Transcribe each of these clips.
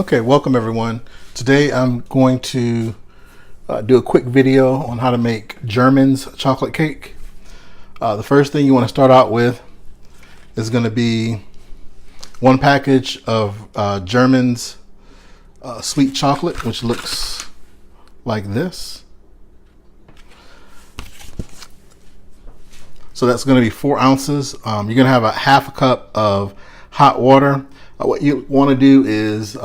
Okay, welcome everyone. Today I'm going to do a quick video on how to make German's chocolate cake. The first thing you want to start out with is going to be one package of German's sweet chocolate, which looks like this. So that's going to be 4 ounces. You're going to have a half a cup of hot water. What you want to do is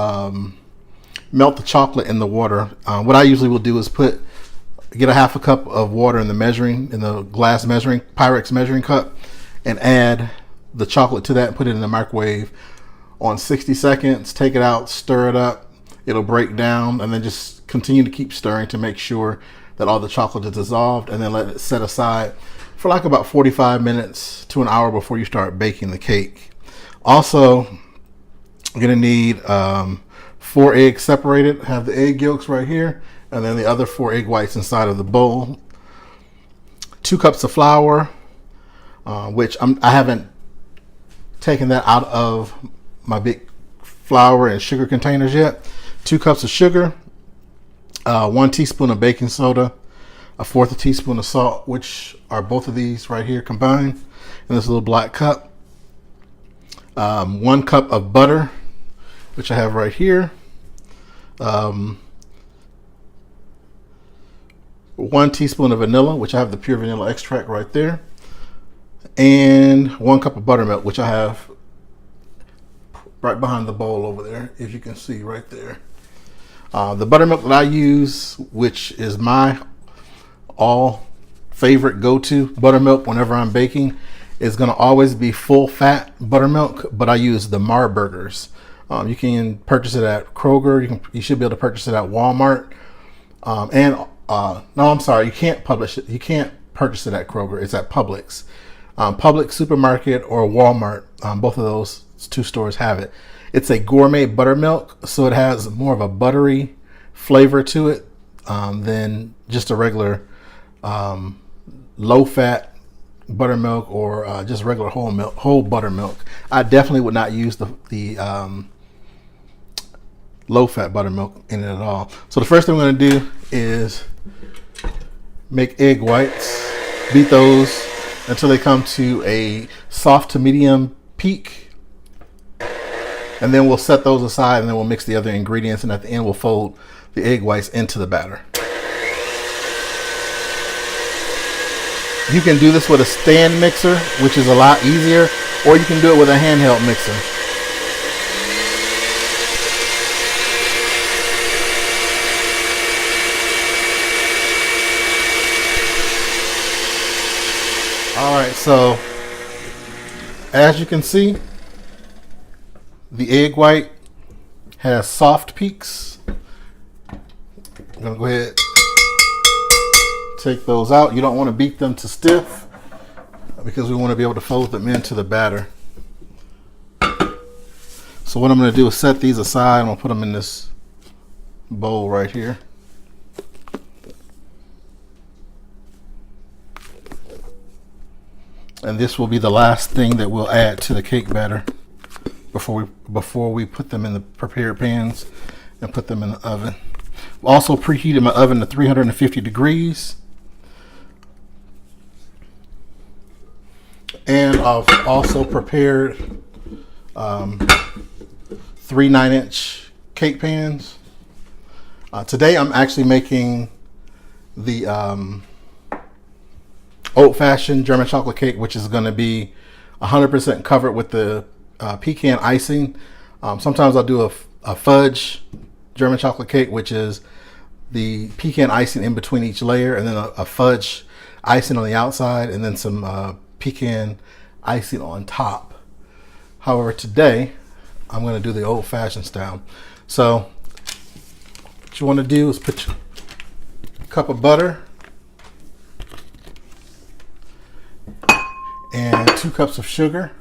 melt the chocolate in the water. What I usually will do is get a half a cup of water in the glass measuring Pyrex measuring cup, and add the chocolate to that and put it in the microwave on 60 seconds. Take it out, stir it up. It'll break down, and then just continue to keep stirring to make sure that all the chocolate is dissolved, and then let it set aside for like about 45 minutes to an hour before you start baking the cake. Also, you're going to need 4 eggs separated. Have the egg yolks right here, and then the other 4 egg whites inside of the bowl. 2 cups of flour, which I haven't taken that out of my big flour and sugar containers yet. 2 cups of sugar, 1 teaspoon of baking soda, 1/4 teaspoon of salt, which are both of these right here combined in this little black cup. 1 cup of butter, which I have right here. 1 teaspoon of vanilla, which I have the pure vanilla extract right there. And 1 cup of buttermilk, which I have right behind the bowl over there, if you can see right there. The buttermilk that I use, which is my all favorite go-to buttermilk whenever I'm baking, is going to always be full fat buttermilk, but I use the Marburgers. You can purchase it at Kroger. You should be able to purchase it at Walmart. No, I'm sorry, you can't purchase it at Kroger. It's at Publix. Publix supermarket or Walmart. Both of those 2 stores have it. It's a gourmet buttermilk, so it has more of a buttery flavor to it than just a regular low-fat buttermilk or just regular whole buttermilk. I definitely would not use the low-fat buttermilk in it at all. So the first thing we're going to do is make egg whites. Beat those until they come to a soft to medium peak, and then we'll set those aside, and then we'll mix the other ingredients, and at the end we'll fold the egg whites into the batter. You can do this with a stand mixer, which is a lot easier, or you can do it with a handheld mixer. Alright, so as you can see, the egg white has soft peaks. I'm going to go ahead, take those out. You don't want to beat them to stiff because we want to be able to fold them into the batter. So what I'm going to do is set these aside. I'm going to put them in this bowl right here. And this will be the last thing that we'll add to the cake batter before we put them in the prepared pans and put them in the oven. I've also preheated my oven to 350 degrees. And I've also prepared 3 9-inch cake pans. Today I'm actually making the old-fashioned German chocolate cake, which is going to be 100% covered with the pecan icing. Sometimes I'll do a fudge German chocolate cake, which is the pecan icing in between each layer, and then a fudge icing on the outside, and then some pecan icing on top. However, today I'm going to do the old-fashioned style. So what you want to do is put a cup of butter and 2 cups of sugar.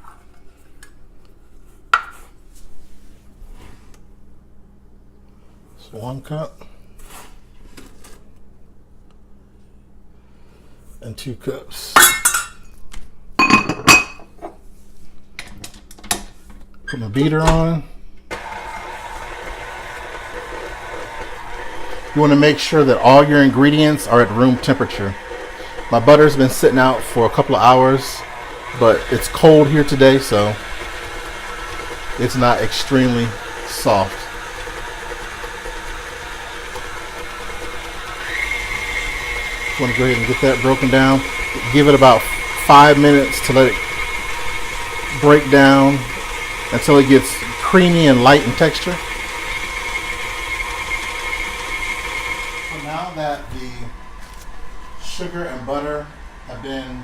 So 1 cup and 2 cups. Put my beater on. You want to make sure that all your ingredients are at room temperature. My butter's been sitting out for a couple of hours, but it's cold here today, so it's not extremely soft. Just want to go ahead and get that broken down. Give it about 5 minutes to let it break down until it gets creamy and light in texture. So now that the sugar and butter have been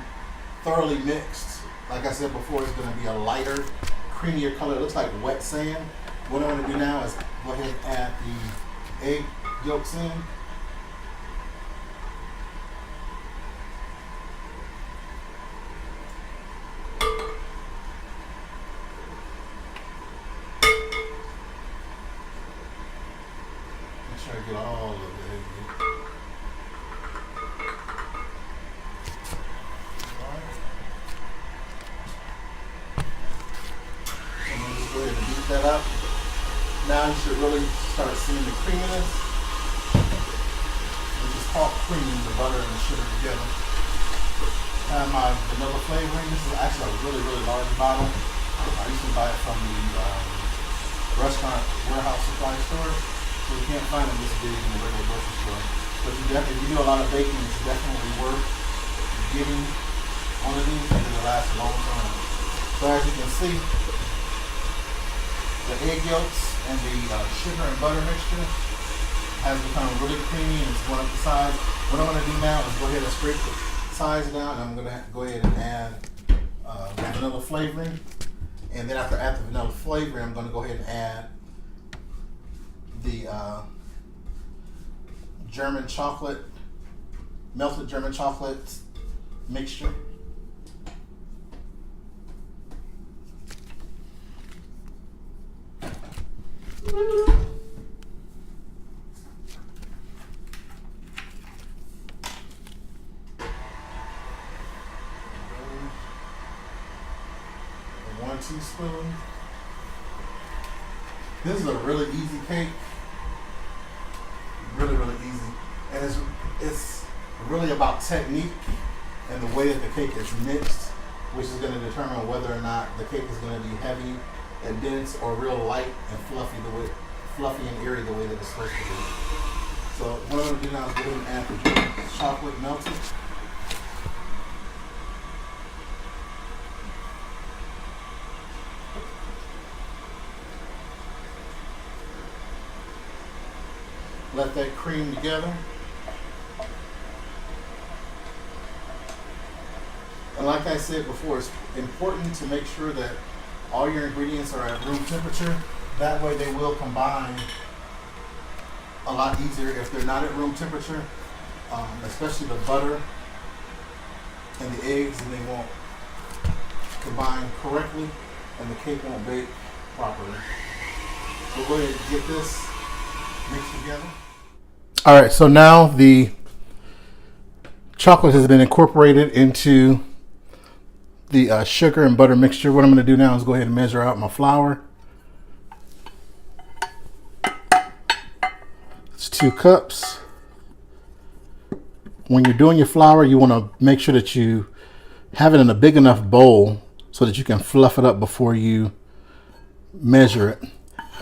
thoroughly mixed, like I said before, it's going to be a lighter, creamier color. It looks like wet sand. What I'm going to do now is go ahead and add the egg yolks in. Make sure I get all of the egg yolk. Go ahead and beat that up. Now you should really start seeing the creaminess. Which is called creaming the butter and the sugar together. I have my vanilla flavoring. This is actually a really, really large bottle. I used to buy it from the restaurant warehouse supply store. So you can't find it this big in the regular grocery store. But if you do a lot of baking, it's definitely worth getting one of these because it lasts a long time. So as you can see, the egg yolks and the sugar and butter mixture has become really creamy and it's going up the sides. What I'm going to do now is go ahead and scrape the sides down, and I'm going to go ahead and add the vanilla flavoring. And then after I add the vanilla flavoring, I'm going to go ahead and add the German chocolate, melted German chocolate mixture. One teaspoon. This is a really easy cake. Really, really easy. And it's really about technique and the way that the cake is mixed, which is going to determine whether or not the cake is going to be heavy and dense or real light and fluffy and airy the way that it's supposed to be. So what I'm going to do now is go ahead and add the chocolate melted. Let that cream together. And like I said before, it's important to make sure that all your ingredients are at room temperature. That way they will combine a lot easier if they're not at room temperature, especially the butter and the eggs, and they won't combine correctly and the cake won't bake properly. So go ahead and get this mixed together. All right, so now the chocolate has been incorporated into the sugar and butter mixture. What I'm going to do now is go ahead and measure out my flour. It's 2 cups. When you're doing your flour, you want to make sure that you have it in a big enough bowl so that you can fluff it up before you measure it.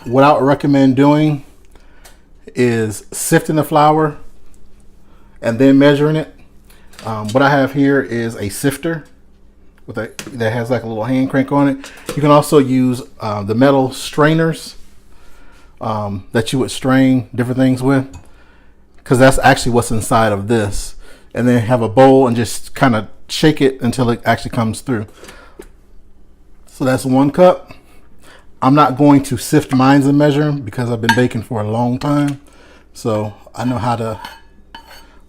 What I would recommend doing is sifting the flour and then measuring it. What I have here is a sifter that has like a little hand crank on it. You can also use the metal strainers that you would strain different things with, because that's actually what's inside of this. And then have a bowl and just kind of shake it until it actually comes through. So that's 1 cup. I'm not going to sift mines and measure them because I've been baking for a long time. So I know how to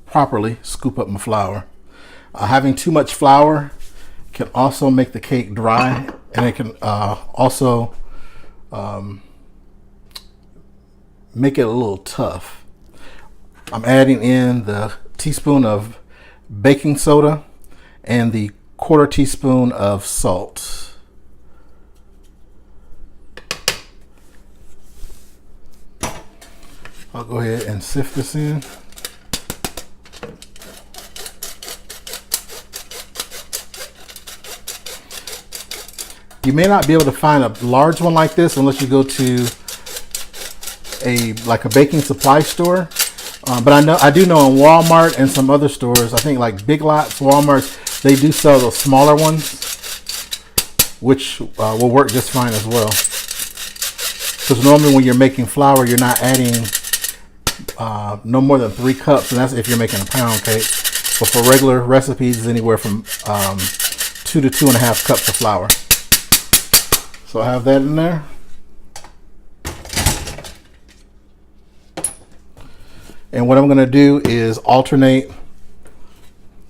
properly scoop up my flour. Having too much flour can also make the cake dry, and it can also make it a little tough. I'm adding in the teaspoon of baking soda and the 1/4 teaspoon of salt. I'll go ahead and sift this in. You may not be able to find a large one like this unless you go to a baking supply store. But I do know in Walmart and some other stores, I think like Big Lots, Walmart, they do sell those smaller ones, which will work just fine as well. Because normally when you're making flour, you're not adding no more than 3 cups, and that's if you're making a pound cake. But for regular recipes, it's anywhere from 2 to 2.5 cups of flour. So I have that in there. And what I'm going to do is alternate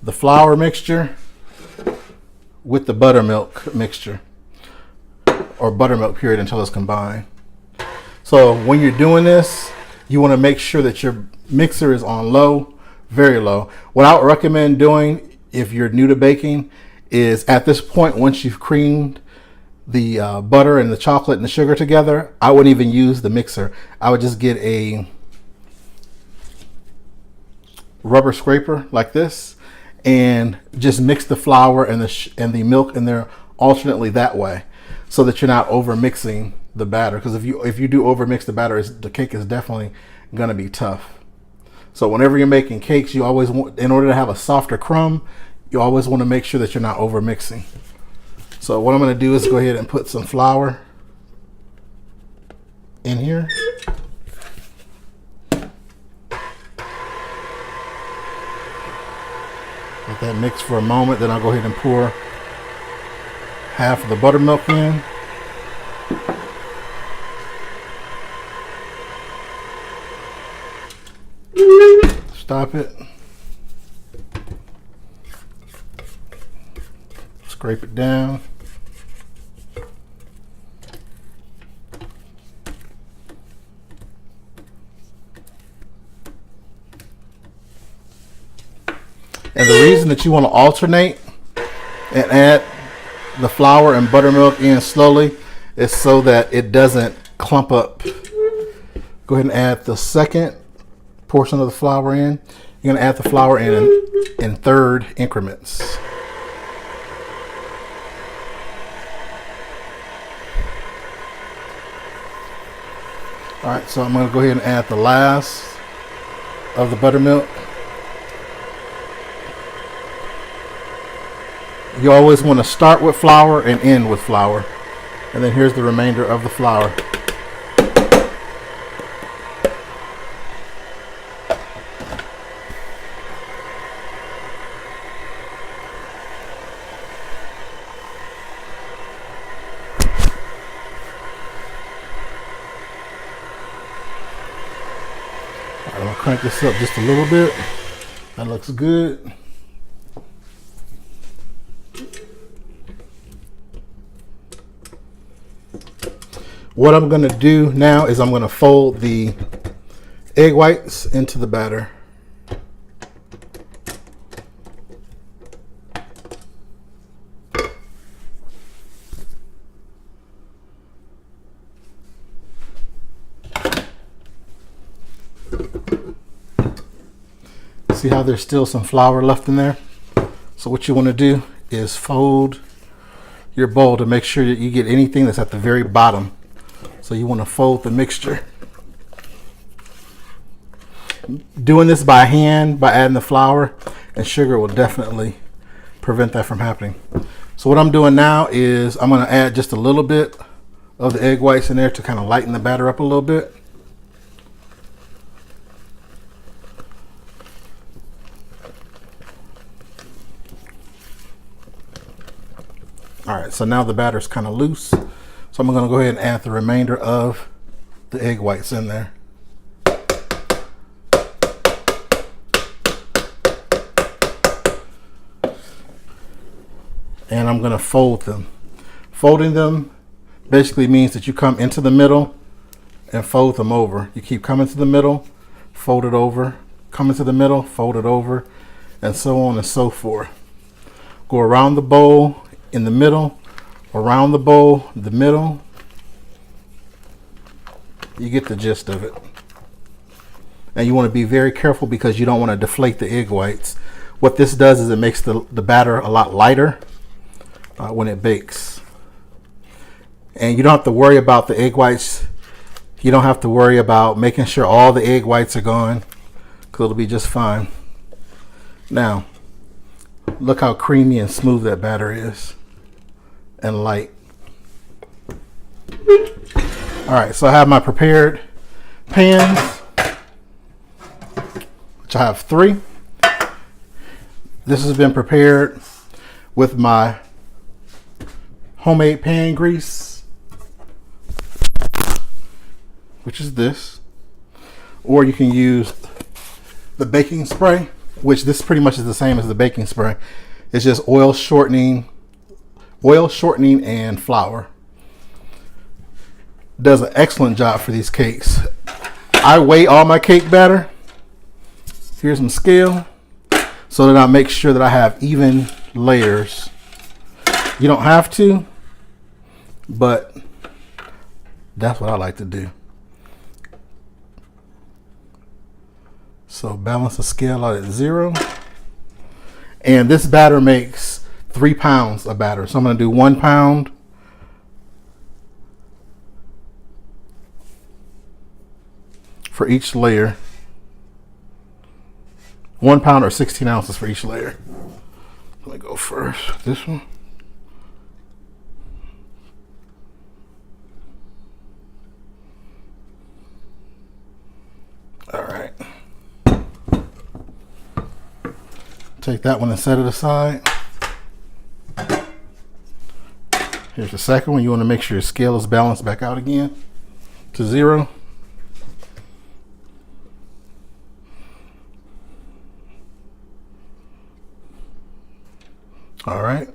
the flour mixture with the buttermilk mixture, or buttermilk period, until it's combined. So when you're doing this, you want to make sure that your mixer is on low, very low. What I would recommend doing if you're new to baking is at this point, once you've creamed the butter and the chocolate and the sugar together, I wouldn't even use the mixer. I would just get a rubber scraper like this and just mix the flour and the milk in there alternately that way, so that you're not over mixing the batter. Because if you do over mix the batter, the cake is definitely going to be tough. So whenever you're making cakes, you always want, in order to have a softer crumb, you always want to make sure that you're not over mixing. So what I'm going to do is go ahead and put some flour in here. Let that mix for a moment, then I'll go ahead and pour half of the buttermilk in. Stop it. Scrape it down. And the reason that you want to alternate and add the flour and buttermilk in slowly is so that it doesn't clump up. Go ahead and add the second portion of the flour in. You're going to add the flour in third increments. All right, so I'm going to go ahead and add the last of the buttermilk. You always want to start with flour and end with flour. And then here's the remainder of the flour. All right, I'm going to crank this up just a little bit. That looks good. What I'm going to do now is I'm going to fold the egg whites into the batter. See how there's still some flour left in there? So what you want to do is fold your bowl to make sure that you get anything that's at the very bottom. So you want to fold the mixture. Doing this by hand, by adding the flour and sugar, will definitely prevent that from happening. So what I'm doing now is I'm going to add just a little bit of the egg whites in there to kind of lighten the batter up a little bit. All right, so now the batter's kind of loose. So I'm going to go ahead and add the remainder of the egg whites in there. And I'm going to fold them. Folding them basically means that you come into the middle and fold them over. You keep coming to the middle, fold it over, come into the middle, fold it over, and so on and so forth. Go around the bowl in the middle, around the bowl, the middle. You get the gist of it. And you want to be very careful because you don't want to deflate the egg whites. What this does is it makes the batter a lot lighter when it bakes. And you don't have to worry about the egg whites. You don't have to worry about making sure all the egg whites are gone, because it'll be just fine. Now, look how creamy and smooth that batter is, and light. All right, so I have my prepared pans, which I have 3. This has been prepared with my homemade pan grease, which is this, or you can use the baking spray, which this pretty much is the same as the baking spray. It's just oil shortening and flour. Does an excellent job for these cakes. I weigh all my cake batter. Here's some scale so that I make sure that I have even layers. You don't have to, but that's what I like to do. So balance the scale out at 0. And this batter makes 3 pounds of batter. So I'm going to do 1 pound. For each layer. 1 pound or 16 ounces for each layer. Let me go first. This one. All right. Take that one and set it aside. Here's the second one. You want to make sure your scale is balanced back out again to 0. All right.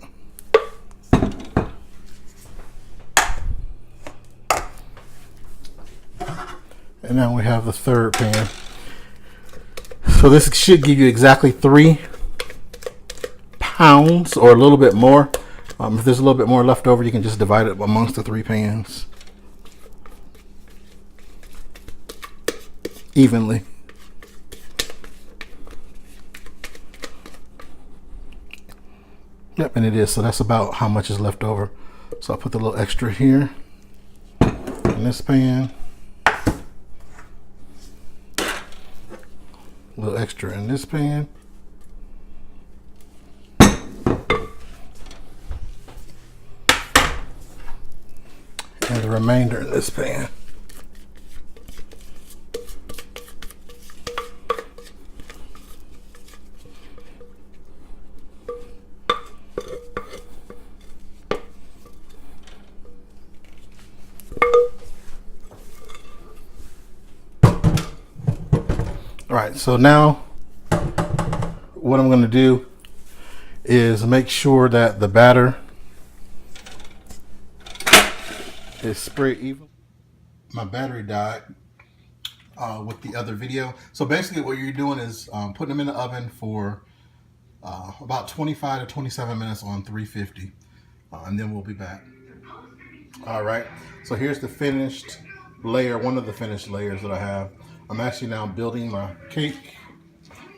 And now we have the third pan. So this should give you exactly 3 pounds or a little bit more. If there's a little bit more left over, you can just divide it amongst the 3 pans evenly. Yep, and it is. So that's about how much is left over. So I'll put the little extra here in this pan. A little extra in this pan. And the remainder in this pan. All right, so now what I'm going to do is make sure that the batter is spread even. My battery died with the other video. So basically what you're doing is putting them in the oven for about 25 to 27 minutes on 350. And then we'll be back. All right, so here's the finished layer, one of the finished layers that I have. I'm actually now building my cake,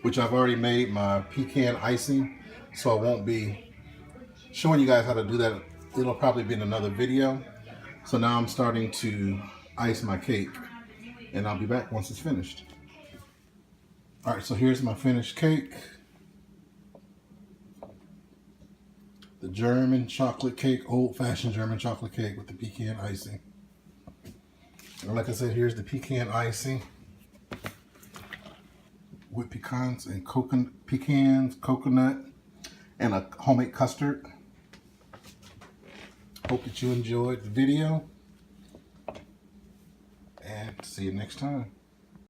which I've already made my pecan icing, so I won't be showing you guys how to do that. It'll probably be in another video. So now I'm starting to ice my cake, and I'll be back once it's finished. All right, so here's my finished cake. The German chocolate cake, old-fashioned German chocolate cake with the pecan icing. And like I said, here's the pecan icing with pecans and coconut, and a homemade custard. Hope that you enjoyed the video, and see you next time.